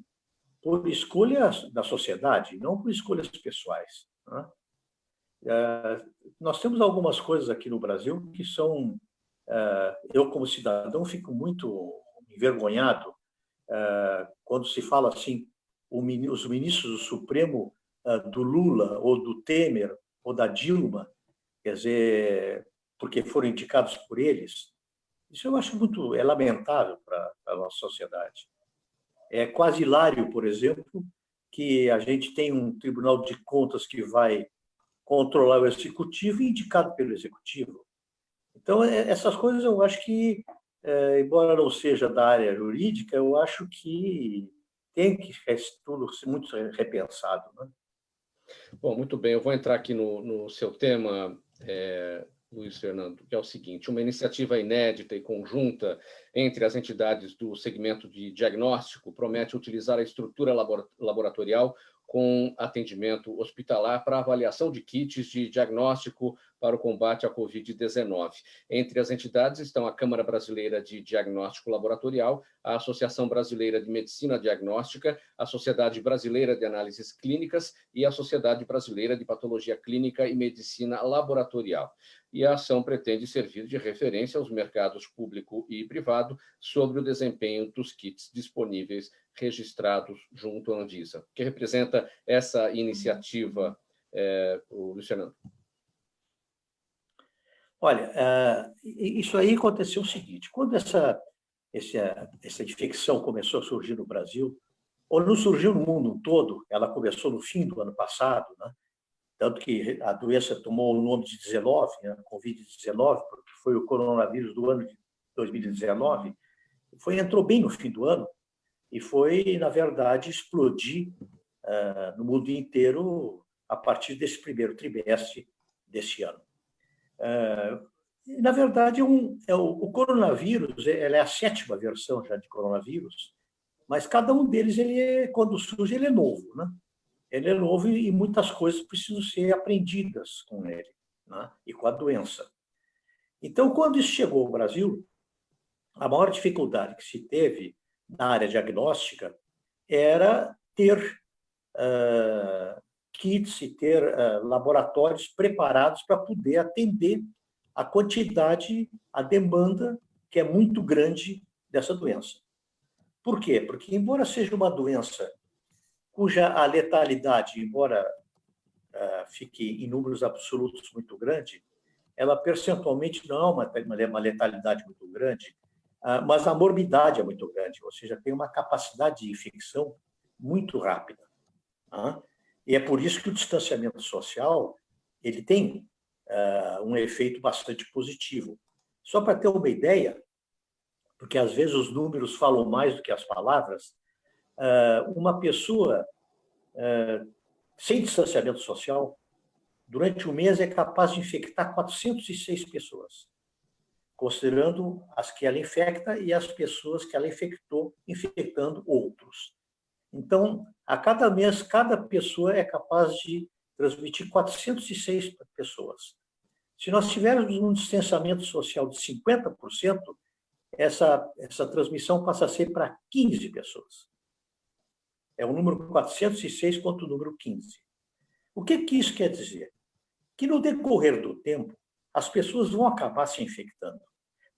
escolhas da sociedade, não por escolhas pessoais, né? Nós temos algumas coisas aqui no Brasil que são... eu, como cidadão, fico muito envergonhado quando se fala assim, os ministros do Supremo do Lula, ou do Temer, ou da Dilma, quer dizer, porque foram indicados por eles. Isso eu acho é lamentável para a nossa sociedade. É quase hilário, por exemplo, que a gente tem um Tribunal de Contas que vai controlar o Executivo e indicado pelo Executivo. Então, essas coisas eu acho que, embora não seja da área jurídica, eu acho que tem que tudo ser muito repensado, né? Bom, muito bem. Eu vou entrar aqui no seu tema, Luiz Fernando, que é o seguinte: uma iniciativa inédita e conjunta entre as entidades do segmento de diagnóstico promete utilizar a estrutura laboratorial com atendimento hospitalar para avaliação de kits de diagnóstico para o combate à Covid-19. Entre as entidades estão a Câmara Brasileira de Diagnóstico Laboratorial, a Associação Brasileira de Medicina Diagnóstica, a Sociedade Brasileira de Análises Clínicas e a Sociedade Brasileira de Patologia Clínica e Medicina Laboratorial. E a ação pretende servir de referência aos mercados público e privado sobre o desempenho dos kits disponíveis registrados junto à Anvisa. O que representa essa iniciativa, Luiz Fernando? Olha, isso aí aconteceu o seguinte: quando essa infecção começou a surgir no Brasil, ou não surgiu no mundo todo, ela começou no fim do ano passado, né? Tanto que a doença tomou o nome de 19, né? Covid-19, porque foi o coronavírus do ano de 2019, entrou bem no fim do ano e foi, na verdade, explodir no mundo inteiro a partir desse primeiro trimestre desse ano. Na verdade, o coronavírus, ela é a 7ª versão já de coronavírus, mas cada um deles, quando surge, ele é novo, né? Ele é novo e muitas coisas precisam ser aprendidas com ele, né? E com a doença. Então, quando isso chegou ao Brasil, a maior dificuldade que se teve na área diagnóstica era ter kits e ter laboratórios preparados para poder atender a quantidade, a demanda, que é muito grande dessa doença. Por quê? Porque, embora seja uma doença cuja a letalidade, embora fique em números absolutos muito grande, ela percentualmente não é uma letalidade muito grande, mas a morbidade é muito grande, ou seja, tem uma capacidade de infecção muito rápida. E é por isso que o distanciamento social ele tem um efeito bastante positivo. Só para ter uma ideia, porque às vezes os números falam mais do que as palavras, uma pessoa sem distanciamento social, durante um mês é capaz de infectar 406 pessoas, considerando as que ela infecta e as pessoas que ela infectou, infectando outros. Então, a cada mês, cada pessoa é capaz de transmitir 406 pessoas. Se nós tivermos um distanciamento social de 50%, essa transmissão passa a ser para 15 pessoas. É o número 406 contra o número 15. O que isso quer dizer? Que no decorrer do tempo, as pessoas vão acabar se infectando,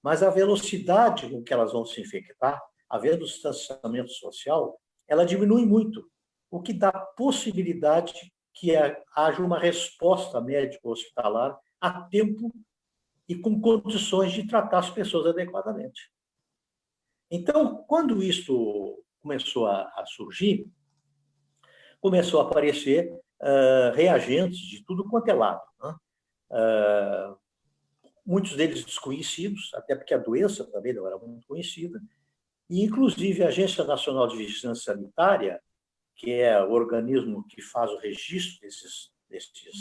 mas a velocidade com que elas vão se infectar, havendo distanciamento social, ela diminui muito, o que dá possibilidade que haja uma resposta médico-hospitalar a tempo e com condições de tratar as pessoas adequadamente. Então, quando isso começou a surgir, começou a aparecer reagentes de tudo quanto é lado, né? Muitos deles desconhecidos, até porque a doença também não era muito conhecida, e, inclusive, a Agência Nacional de Vigilância Sanitária, que é o organismo que faz o registro desses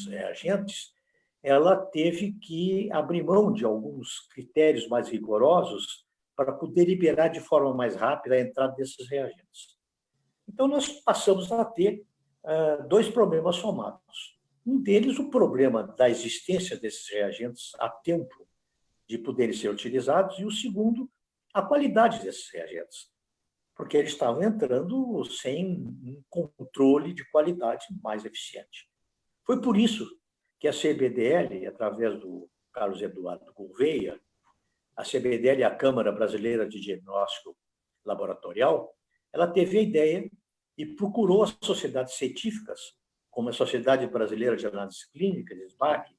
reagentes, ela teve que abrir mão de alguns critérios mais rigorosos para poder liberar de forma mais rápida a entrada desses reagentes. Então, nós passamos a ter dois problemas somados. Um deles, o problema da existência desses reagentes a tempo de poderem ser utilizados, e o segundo, a qualidade desses reagentes, porque eles estavam entrando sem um controle de qualidade mais eficiente. Foi por isso que a CBDL, através do Carlos Eduardo Gouveia, a CBDL, a Câmara Brasileira de Diagnóstico Laboratorial, ela teve a ideia e procurou as sociedades científicas, como a Sociedade Brasileira de Análise Clínica, SBAC,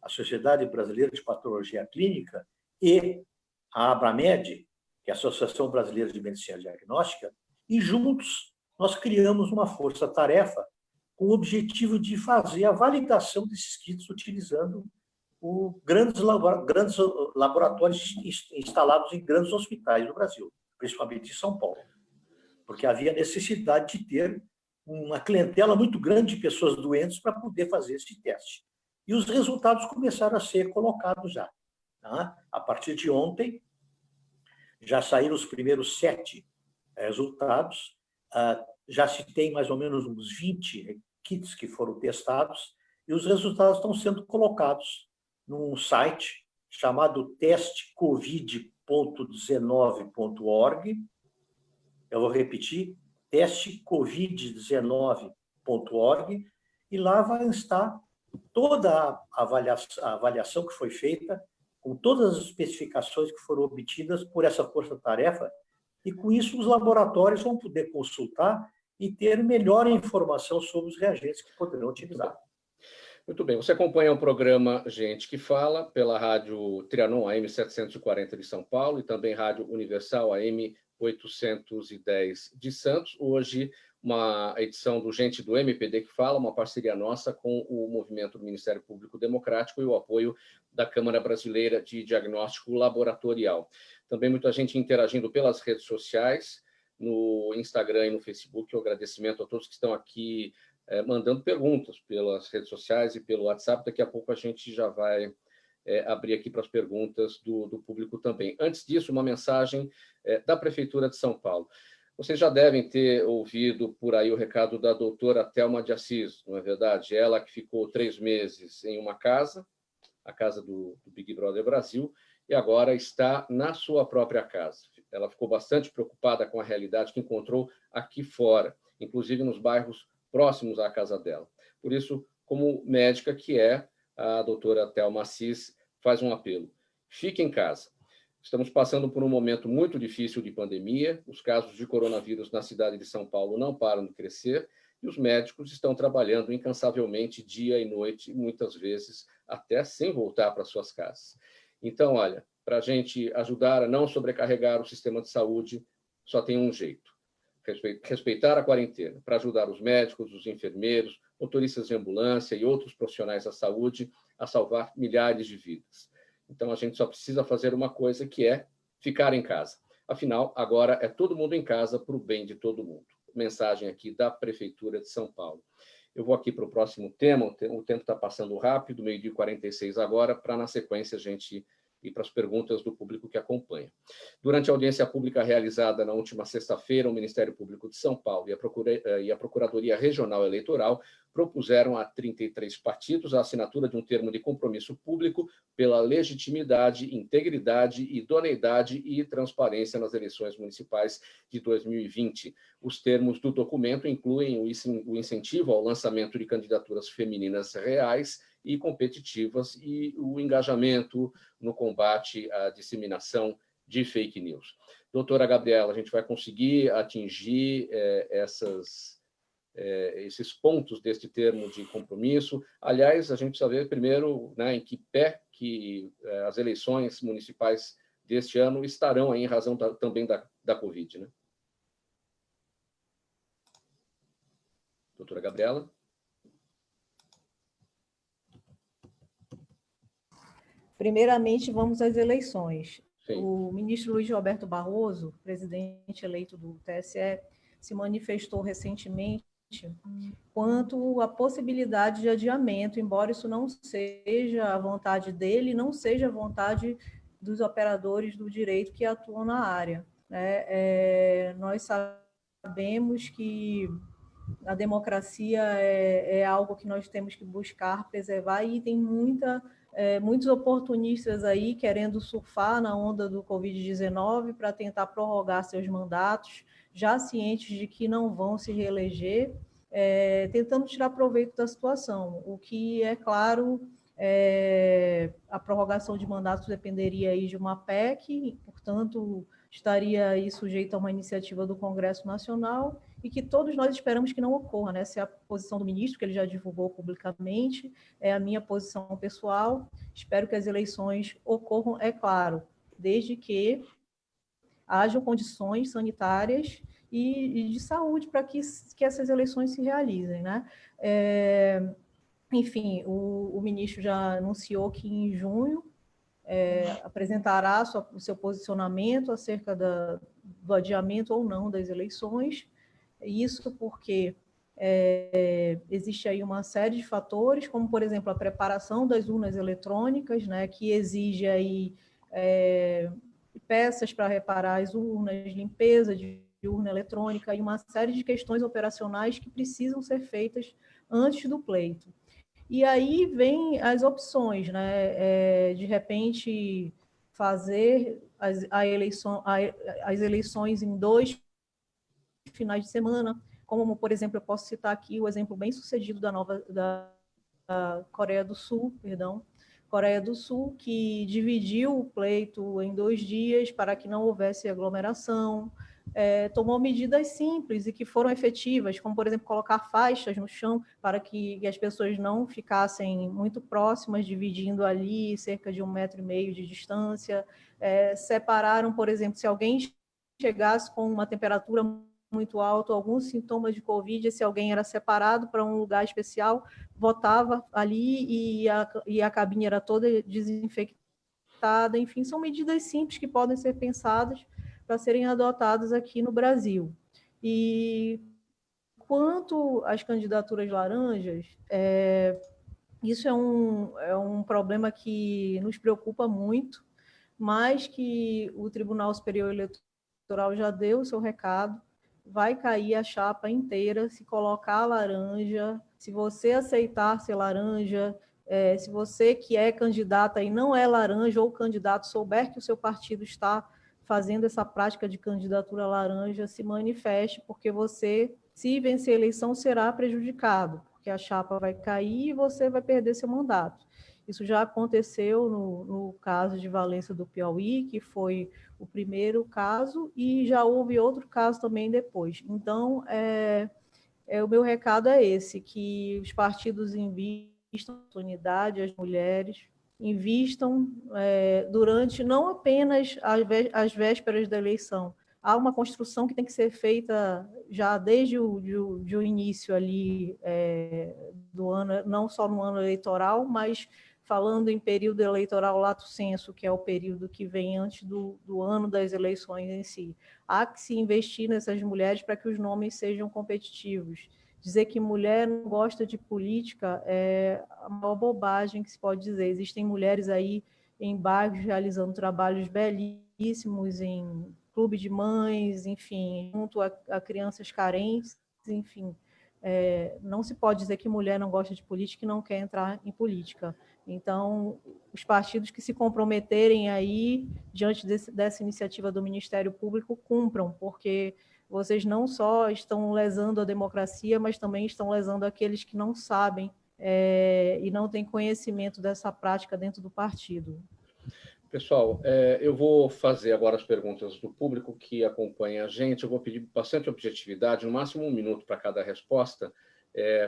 a Sociedade Brasileira de Patologia Clínica e a Abramed, que é a Associação Brasileira de Medicina Diagnóstica, e juntos nós criamos uma força-tarefa com o objetivo de fazer a validação desses kits utilizando grandes laboratórios instalados em grandes hospitais do Brasil, principalmente em São Paulo, porque havia necessidade de ter uma clientela muito grande de pessoas doentes para poder fazer esse teste. E os resultados começaram a ser colocados já. Tá? A partir de ontem, já saíram os primeiros 7 resultados, já se tem mais ou menos uns 20 kits que foram testados, e os resultados estão sendo colocados num site chamado testecovid.19.org. Eu vou repetir, testecovid19.org, e lá vai estar toda a avaliação que foi feita, com todas as especificações que foram obtidas por essa força-tarefa, e com isso os laboratórios vão poder consultar e ter melhor informação sobre os reagentes que poderão utilizar. Muito bem, você acompanha o programa Gente que Fala pela Rádio Trianon AM 740 de São Paulo e também Rádio Universal AM 810 de Santos. Hoje, uma edição do Gente do MPD que Fala, uma parceria nossa com o movimento do Ministério Público Democrático e o apoio da Câmara Brasileira de Diagnóstico Laboratorial. Também muita gente interagindo pelas redes sociais, no Instagram e no Facebook. Um agradecimento a todos que estão aqui mandando perguntas pelas redes sociais e pelo WhatsApp. Daqui a pouco a gente já vai abrir aqui para as perguntas do público também. Antes disso, uma mensagem da Prefeitura de São Paulo. Vocês já devem ter ouvido por aí o recado da doutora Thelma de Assis, não é verdade? Ela que ficou 3 meses em uma casa, a casa do Big Brother Brasil, e agora está na sua própria casa. Ela ficou bastante preocupada com a realidade que encontrou aqui fora, inclusive nos bairros próximos à casa dela. Por isso, como médica que é, a doutora Thelma Assis faz um apelo. Fique em casa. Estamos passando por um momento muito difícil de pandemia, os casos de coronavírus na cidade de São Paulo não param de crescer e os médicos estão trabalhando incansavelmente dia e noite, muitas vezes até sem voltar para suas casas. Então, olha, para a gente ajudar a não sobrecarregar o sistema de saúde, só tem um jeito: respeitar a quarentena, para ajudar os médicos, os enfermeiros, motoristas de ambulância e outros profissionais da saúde a salvar milhares de vidas. Então, a gente só precisa fazer uma coisa, que é ficar em casa. Afinal, agora é todo mundo em casa para o bem de todo mundo. Mensagem aqui da Prefeitura de São Paulo. Eu vou aqui para o próximo tema, o tempo está passando rápido, 12h46 agora, para na sequência a gente e para as perguntas do público que acompanha. Durante a audiência pública realizada na última sexta-feira, o Ministério Público de São Paulo e a Procuradoria Regional Eleitoral propuseram a 33 partidos a assinatura de um termo de compromisso público pela legitimidade, integridade, idoneidade e transparência nas eleições municipais de 2020. Os termos do documento incluem o incentivo ao lançamento de candidaturas femininas reais e competitivas e o engajamento no combate à disseminação de fake news. Doutora Gabriela, a gente vai conseguir atingir esses pontos deste termo de compromisso? Aliás, a gente precisa ver primeiro, né, em que pé que as eleições municipais deste ano estarão aí, em razão também da Covid, né? Doutora Gabriela? Primeiramente, vamos às eleições. Sim. O ministro Luiz Roberto Barroso, presidente eleito do TSE, se manifestou recentemente quanto à possibilidade de adiamento, embora isso não seja a vontade dele, não seja a vontade dos operadores do direito que atuam na área, né? Nós sabemos que a democracia é algo que nós temos que buscar preservar e tem muitos oportunistas aí querendo surfar na onda do Covid-19 para tentar prorrogar seus mandatos, já cientes de que não vão se reeleger, tentando tirar proveito da situação. O que, é claro, a prorrogação de mandatos dependeria aí de uma PEC, portanto, estaria aí sujeito a uma iniciativa do Congresso Nacional, e que todos nós esperamos que não ocorra, né? Essa é a posição do ministro, que ele já divulgou publicamente, é a minha posição pessoal. Espero que as eleições ocorram, é claro, desde que hajam condições sanitárias e de saúde para que essas eleições se realizem, né? Enfim, o ministro já anunciou que em junho apresentará o seu posicionamento acerca do adiamento ou não das eleições. Isso porque existe aí uma série de fatores, como, por exemplo, a preparação das urnas eletrônicas, né, que exige aí peças para reparar as urnas, limpeza de urna eletrônica e uma série de questões operacionais que precisam ser feitas antes do pleito. E aí vem as opções, né, de repente fazer as eleições em 2 finais de semana, como, por exemplo, eu posso citar aqui o exemplo bem sucedido da Coreia do Sul, Coreia do Sul, que dividiu o pleito em 2 dias para que não houvesse aglomeração, tomou medidas simples e que foram efetivas, como, por exemplo, colocar faixas no chão para que as pessoas não ficassem muito próximas, dividindo ali cerca de 1,5 metro de distância. Separaram, por exemplo, se alguém chegasse com uma temperatura muito alta, alguns sintomas de Covid, se alguém era separado para um lugar especial, votava ali e a cabine era toda desinfectada. Enfim, são medidas simples que podem ser pensadas para serem adotadas aqui no Brasil. E quanto às candidaturas laranjas, isso é um problema que nos preocupa muito, mas que o Tribunal Superior Eleitoral já deu o seu recado. Vai cair a chapa inteira se colocar laranja, se você aceitar ser laranja, se você que é candidata e não é laranja ou candidato souber que o seu partido está fazendo essa prática de candidatura laranja, se manifeste, porque você, se vencer a eleição, será prejudicado, porque a chapa vai cair e você vai perder seu mandato. Isso já aconteceu no caso de Valença do Piauí, que foi o primeiro caso, e já houve outro caso também depois. Então, o meu recado é esse, que os partidos invistam na unidade, as mulheres, invistam durante não apenas as vésperas da eleição. Há uma construção que tem que ser feita já desde o início ali do ano, não só no ano eleitoral, mas falando em período eleitoral lato sensu, que é o período que vem antes do ano das eleições em si. Há que se investir nessas mulheres para que os nomes sejam competitivos. Dizer que mulher não gosta de política é a maior bobagem que se pode dizer. Existem mulheres aí em bairros realizando trabalhos belíssimos, em clube de mães, enfim, junto a crianças carentes, enfim. Não se pode dizer que mulher não gosta de política e não quer entrar em política. Então, os partidos que se comprometerem aí, diante dessa iniciativa do Ministério Público, cumpram, porque vocês não só estão lesando a democracia, mas também estão lesando aqueles que não sabem e não têm conhecimento dessa prática dentro do partido. Pessoal, eu vou fazer agora as perguntas do público que acompanha a gente. Eu vou pedir bastante objetividade, no máximo 1 minuto para cada resposta,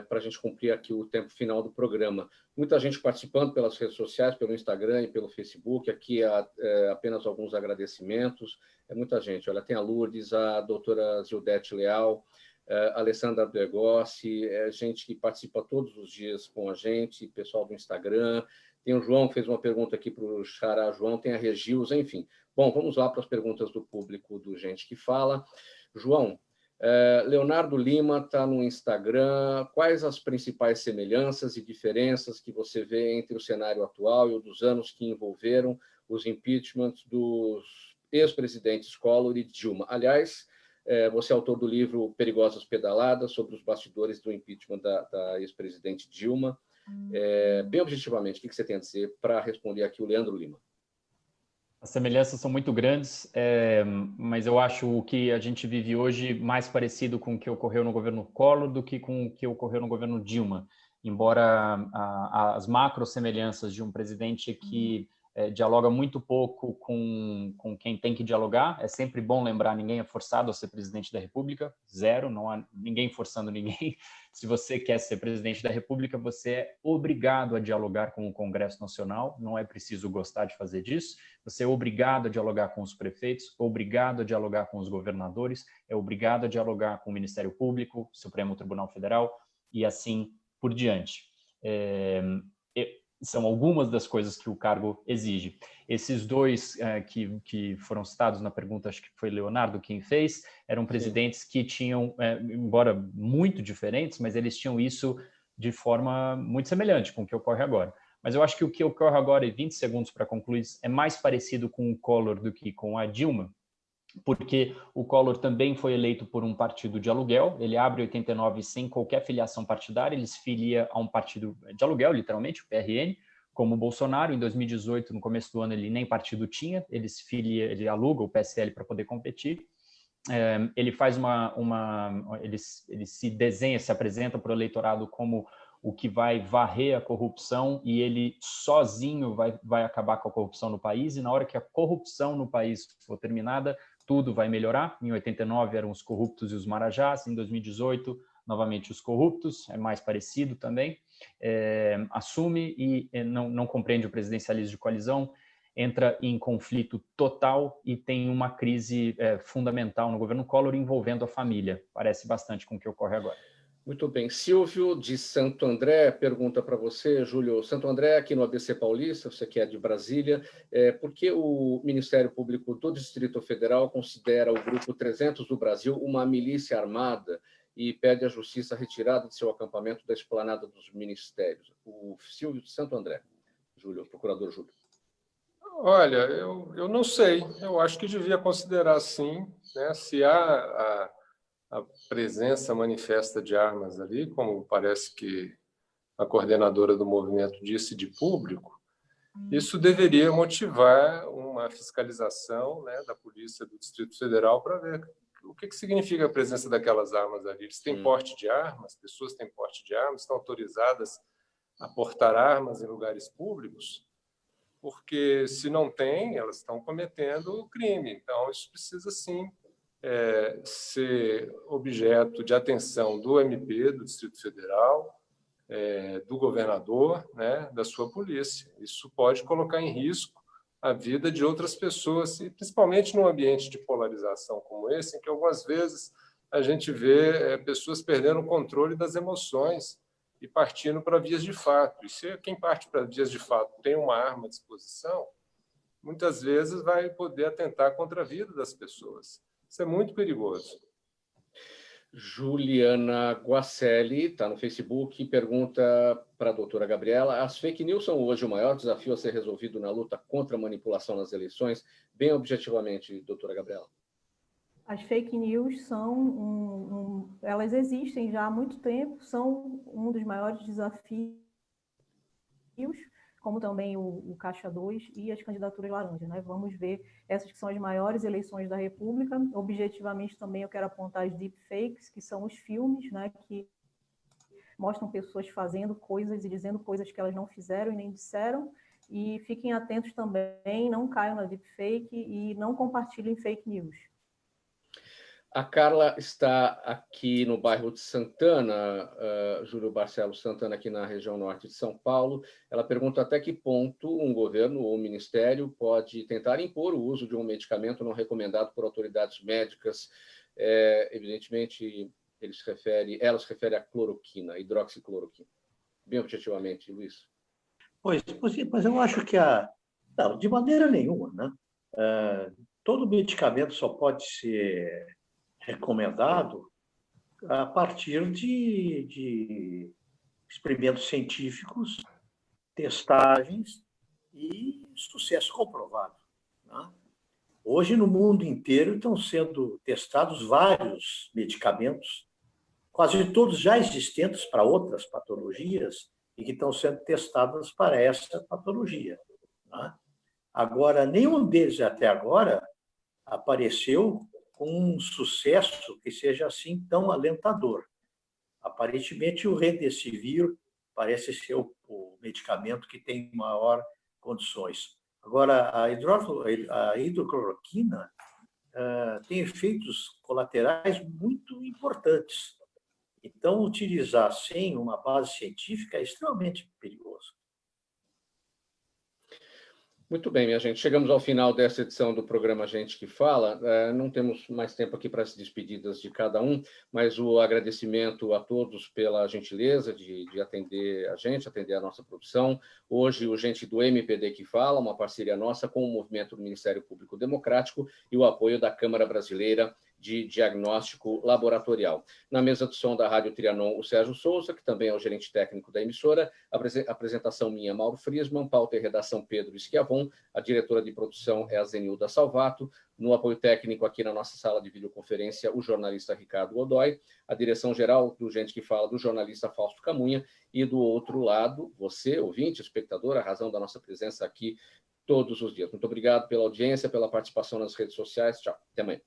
para a gente cumprir aqui o tempo final do programa. Muita gente participando pelas redes sociais, pelo Instagram e pelo Facebook. Aqui apenas alguns agradecimentos. Muita gente. Olha, tem a Lourdes, a doutora Zildete Leal, a Alessandra Bergossi, gente que participa todos os dias com a gente, pessoal do Instagram. Tem o João, que fez uma pergunta aqui para o Xará João, tem a Regilza, enfim. Bom, vamos lá para as perguntas do público, do Gente que Fala. João, Leonardo Lima está no Instagram. Quais as principais semelhanças e diferenças que você vê entre o cenário atual e o dos anos que envolveram os impeachments dos ex-presidentes Collor e Dilma? Aliás, você é autor do livro Perigosas Pedaladas, sobre os bastidores do impeachment da ex-presidente Dilma. Bem objetivamente, o que você tem a dizer para responder aqui o Leandro Lima? As semelhanças são muito grandes, mas eu acho o que a gente vive hoje mais parecido com o que ocorreu no governo Collor do que com o que ocorreu no governo Dilma. Embora as macro-semelhanças de um presidente que dialoga muito pouco com quem tem que dialogar. É sempre bom lembrar, ninguém é forçado a ser presidente da República, zero, não há ninguém forçando ninguém. Se você quer ser presidente da República, você é obrigado a dialogar com o Congresso Nacional, não é preciso gostar de fazer disso, você é obrigado a dialogar com os prefeitos, obrigado a dialogar com os governadores, é obrigado a dialogar com o Ministério Público, Supremo Tribunal Federal e assim por diante. São algumas das coisas que o cargo exige. Esses dois que foram citados na pergunta, acho que foi Leonardo quem fez, eram presidentes que tinham, embora muito diferentes, mas eles tinham isso de forma muito semelhante com o que ocorre agora. Mas eu acho que o que ocorre agora, e 20 segundos para concluir, é mais parecido com o Collor do que com a Dilma, porque o Collor também foi eleito por um partido de aluguel, ele abre 89 sem qualquer filiação partidária, ele se filia a um partido de aluguel, literalmente, o PRN, como o Bolsonaro. Em 2018, no começo do ano, ele nem partido tinha, ele aluga o PSL para poder competir. Ele faz ele se desenha, se apresenta para o eleitorado como o que vai varrer a corrupção e ele sozinho vai acabar com a corrupção no país, e na hora que a corrupção no país for terminada, tudo vai melhorar. Em 89 eram os corruptos e os marajás, em 2018, novamente os corruptos, é mais parecido também. Assume e não compreende o presidencialismo de coalizão, entra em conflito total e tem uma crise fundamental no governo Collor envolvendo a família. Parece bastante com o que ocorre agora. Muito bem. Silvio, de Santo André, pergunta para você, Júlio. Santo André, aqui no ABC Paulista, você que é de Brasília, por que o Ministério Público do Distrito Federal considera o Grupo 300 do Brasil uma milícia armada e pede à Justiça a retirada de seu acampamento da esplanada dos ministérios? O Silvio de Santo André. Júlio, procurador Júlio. Olha, eu não sei. Eu acho que devia considerar sim, né? Se há a presença manifesta de armas ali, como parece que a coordenadora do movimento disse, de público, isso deveria motivar uma fiscalização, né, da Polícia do Distrito Federal para ver o que significa a presença daquelas armas ali. Eles têm porte de armas, pessoas têm porte de armas, estão autorizadas a portar armas em lugares públicos, porque se não tem, elas estão cometendo crime. Então, isso precisa sim ser objeto de atenção do MP, do Distrito Federal, do governador, né, da sua polícia. Isso pode colocar em risco a vida de outras pessoas, e principalmente num ambiente de polarização como esse, em que algumas vezes a gente vê pessoas perdendo o controle das emoções e partindo para vias de fato. E se quem parte para vias de fato tem uma arma à disposição, muitas vezes vai poder atentar contra a vida das pessoas. Isso é muito perigoso. Juliana Guacelli está no Facebook e pergunta para a doutora Gabriela: as fake news são hoje o maior desafio a ser resolvido na luta contra a manipulação nas eleições? Bem objetivamente, doutora Gabriela. As fake news elas existem já há muito tempo, são um dos maiores desafios, como também o Caixa 2 e as candidaturas laranjas, né? Vamos ver essas que são as maiores eleições da República. Objetivamente também eu quero apontar as deepfakes, que são os filmes, né, que mostram pessoas fazendo coisas e dizendo coisas que elas não fizeram e nem disseram. E fiquem atentos também, não caiam na deepfake e não compartilhem fake news. A Carla está aqui no bairro de Santana, Júlio Barcelos Santana, aqui na região norte de São Paulo. Ela pergunta até que ponto um governo ou um ministério pode tentar impor o uso de um medicamento não recomendado por autoridades médicas. Evidentemente, ela se refere à cloroquina, hidroxicloroquina. Bem objetivamente, Luiz. Pois eu acho que não, de maneira nenhuma, né? Todo medicamento só pode ser recomendado a partir de experimentos científicos, testagens e sucesso comprovado, né? Hoje, no mundo inteiro, estão sendo testados vários medicamentos, quase todos já existentes para outras patologias e que estão sendo testados para essa patologia, né? Agora, nenhum deles até agora apareceu com um sucesso que seja assim tão alentador. Aparentemente, o Remdesivir parece ser o medicamento que tem maior condições. Agora, a hidrocloroquina tem efeitos colaterais muito importantes. Então, utilizar sem uma base científica é extremamente perigoso. Muito bem, minha gente. Chegamos ao final dessa edição do programa Gente que Fala. Não temos mais tempo aqui para as despedidas de cada um, mas o agradecimento a todos pela gentileza de atender a gente, atender a nossa produção. Hoje, o Gente do MPD que Fala, uma parceria nossa com o movimento do Ministério Público Democrático e o apoio da Câmara Brasileira de Diagnóstico Laboratorial. Na mesa de som da Rádio Trianon, o Sérgio Souza, que também é o gerente técnico da emissora, apresentação minha, Mauro Friesman, pauta e redação Pedro Schiavon, a diretora de produção é a Zenilda Salvato, no apoio técnico aqui na nossa sala de videoconferência, o jornalista Ricardo Godoy, a direção geral do Gente que Fala, do jornalista Fausto Camunha, e do outro lado, você, ouvinte, espectador, a razão da nossa presença aqui todos os dias. Muito obrigado pela audiência, pela participação nas redes sociais. Tchau, até amanhã.